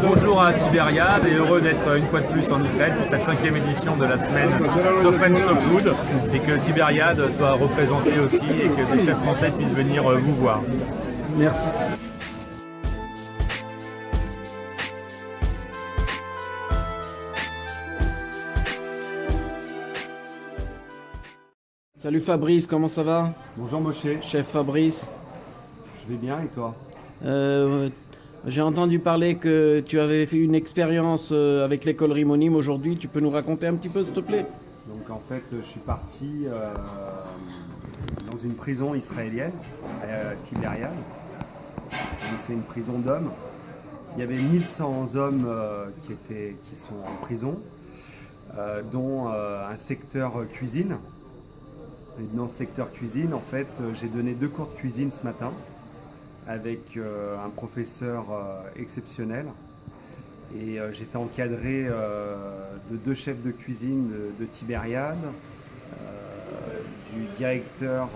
Bonjour à Tibériade et heureux d'être une fois de plus en Israël pour cette 5e édition de la semaine So Friends So Food et que Tibériade soit représentée aussi et que des chefs français puissent venir vous voir. Merci. Salut Fabrice, comment ça va? Bonjour Moshe, Chef Fabrice. je vais bien et toi? J'ai entendu parler que tu avais fait une expérience avec l'école Rimonim aujourd'hui. Tu peux nous raconter un petit peu, s'il te plaît? Donc en fait je suis parti dans une prison israélienne à Tibériade. Donc c'est une prison d'hommes. Il y avait 1100 hommes qui sont en prison, dont un secteur cuisine. Et dans ce secteur cuisine, en fait, j'ai donné 2 cours de cuisine ce matin avec un professeur exceptionnel. Et j'étais encadré de 2 chefs de cuisine de Tibériade, du directeur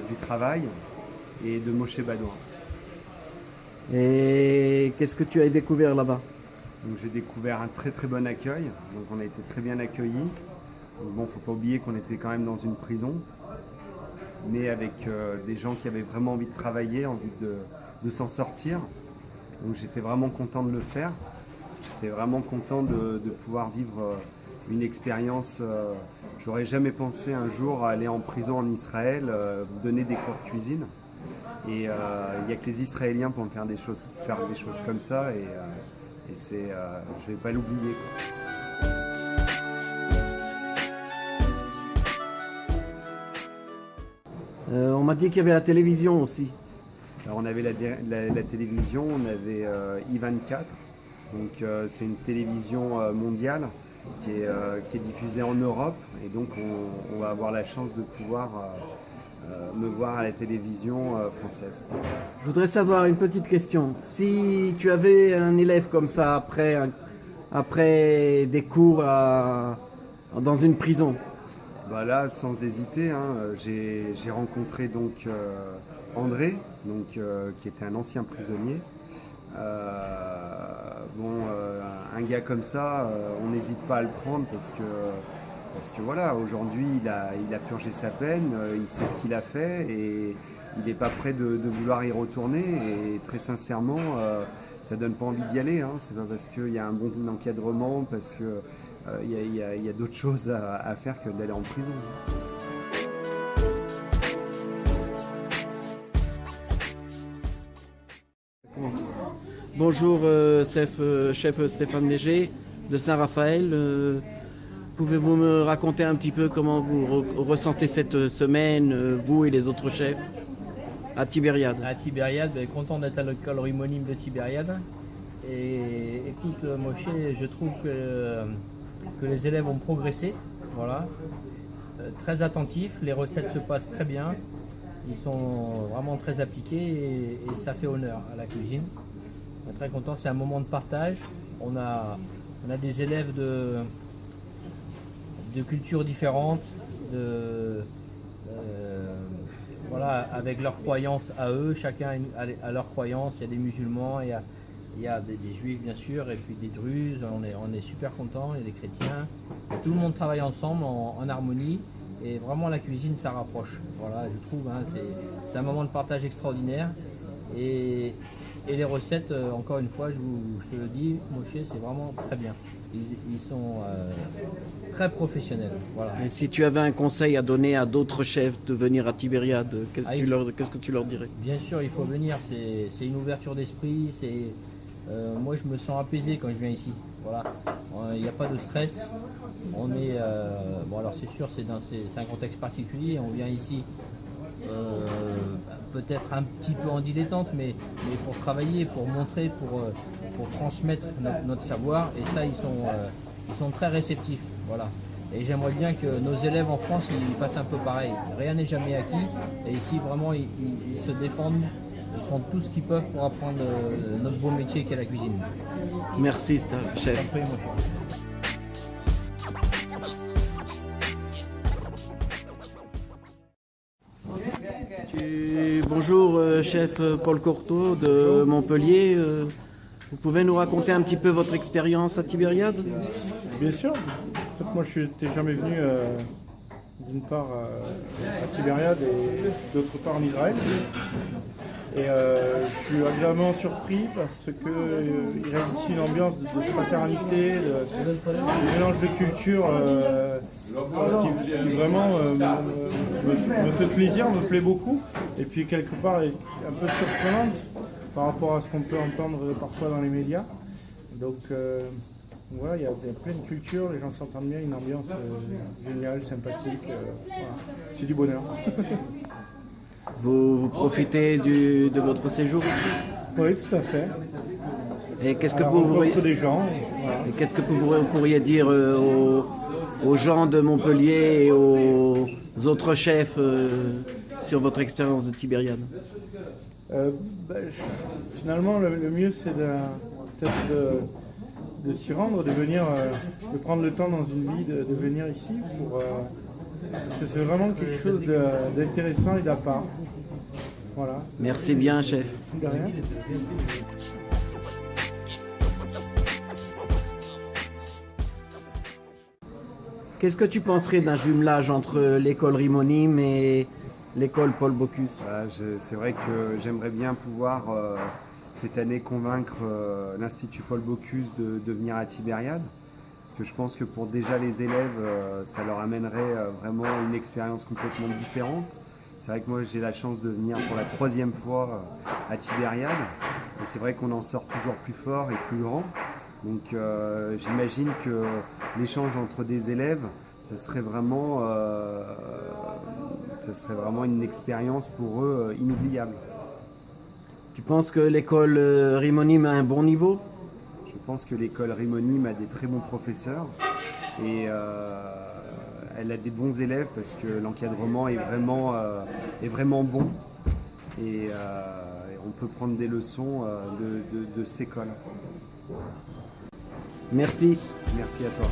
du travail et de Moshe Badouin. Et qu'est-ce que tu as découvert là-bas? Donc j'ai découvert un très très bon accueil, donc on a été très bien accueillis. Donc bon, faut pas oublier qu'on était quand même dans une prison, mais avec des gens qui avaient vraiment envie de travailler, envie de s'en sortir. Donc j'étais vraiment content de le faire. J'étais vraiment content de pouvoir vivre une expérience. J'aurais jamais pensé un jour aller en prison en Israël, donner des cours de cuisine. Et il n'y a que les Israéliens pour me faire des choses comme ça. Et c'est, je vais pas l'oublier, quoi. On m'a dit qu'il y avait la télévision aussi. Alors on avait la télévision, on avait I24, donc c'est une télévision mondiale qui est diffusée en Europe, et donc on va avoir la chance de pouvoir me voir à la télévision française. Je voudrais savoir une petite question. Si tu avais un élève comme ça après des cours dans une prison, Bah là, sans hésiter, hein, j'ai rencontré donc André, donc, qui était un ancien prisonnier. Un gars comme ça, on n'hésite pas à le prendre parce que voilà, aujourd'hui il a purgé sa peine, il sait ce qu'il a fait et il n'est pas prêt de vouloir y retourner. Et très sincèrement, ça donne pas envie d'y aller, hein. C'est pas parce qu'il y a un bon encadrement, parce que il y a d'autres choses à faire que d'aller en prison. bonjour chef Stéphane Léger de Saint-Raphaël. Pouvez-vous me raconter un petit peu comment vous ressentez cette semaine, vous et les autres chefs, à Tibériade? À Tibériade, content d'être à l'école Rimonim de Tibériade. Et écoute Moshe, je trouve que les élèves ont progressé, voilà. Très attentifs, les recettes se passent très bien, ils sont vraiment très appliqués et ça fait honneur à la cuisine. On est très content, c'est un moment de partage. On a des élèves de cultures différentes, voilà, avec leurs croyances à eux, chacun a leurs croyances. Il y a des musulmans, il y a des juifs bien sûr, et puis des druzes. On est super contents, il y a des chrétiens. Et tout le monde travaille ensemble en harmonie, et vraiment la cuisine ça rapproche. Voilà, je trouve, hein, c'est un moment de partage extraordinaire. Et les recettes, encore une fois, je te le dis, Moshe, c'est vraiment très bien. Ils sont très professionnels. Voilà. Et si tu avais un conseil à donner à d'autres chefs de venir à Tibériade, qu'est-ce que tu leur dirais? Bien sûr, il faut venir, c'est une ouverture d'esprit. Moi, je me sens apaisé quand je viens ici. Voilà. Il n'y a pas de stress. On est, bon, alors c'est sûr, c'est un contexte particulier. On vient ici peut-être un petit peu en dilettante, mais pour travailler, pour montrer, pour transmettre notre savoir. Et ça, ils sont très réceptifs. Voilà. Et j'aimerais bien que nos élèves en France ils fassent un peu pareil. Rien n'est jamais acquis. Et ici, vraiment, ils se défendent. Ils font tout ce qu'ils peuvent pour apprendre notre beau métier qu'est la cuisine. Merci, chef. Bonjour, chef Paul Courteau de Montpellier. Vous pouvez nous raconter un petit peu votre expérience à Tibériade? Bien sûr. En fait, moi, je n'étais jamais venu d'une part à Tibériade et d'autre part en Israël. Et je suis agréablement surpris parce qu'il reste ici une ambiance de fraternité, de mélange de culture qui vraiment me fait plaisir, me plaît beaucoup. Et puis quelque part est un peu surprenante par rapport à ce qu'on peut entendre parfois dans les médias. Donc voilà, il y a plein de cultures, les gens s'entendent bien, une ambiance géniale, sympathique. Voilà. C'est du bonheur. Vous profitez de votre séjour ici? Oui, tout à fait. Et qu'est-ce que Alors, vous on pourriez, rencontre des gens. Voilà. et qu'est-ce que vous pourriez dire aux gens de Montpellier et aux autres chefs sur votre expérience de Tibériade? Finalement, le mieux, c'est peut-être de s'y rendre, de venir, de prendre le temps dans une vie de venir ici. C'est vraiment quelque chose d'intéressant et d'à part. Voilà. Merci bien, chef. De rien. Qu'est-ce que tu penserais d'un jumelage entre l'école Rimonim et l'école Paul Bocuse? C'est vrai que j'aimerais bien pouvoir cette année convaincre l'Institut Paul Bocuse de venir à Tibériade. Parce que je pense que pour déjà les élèves, ça leur amènerait vraiment une expérience complètement différente. C'est vrai que moi j'ai la chance de venir pour la 3e fois à Tibériade. Et c'est vrai qu'on en sort toujours plus fort et plus grand. Donc j'imagine que l'échange entre des élèves, ça serait vraiment une expérience pour eux inoubliable. Tu penses que l'école Rimonim a un bon niveau? Je pense que l'école Rimonim a des très bons professeurs et elle a des bons élèves parce que l'encadrement est vraiment bon et on peut prendre des leçons de cette école. Merci. Merci à toi.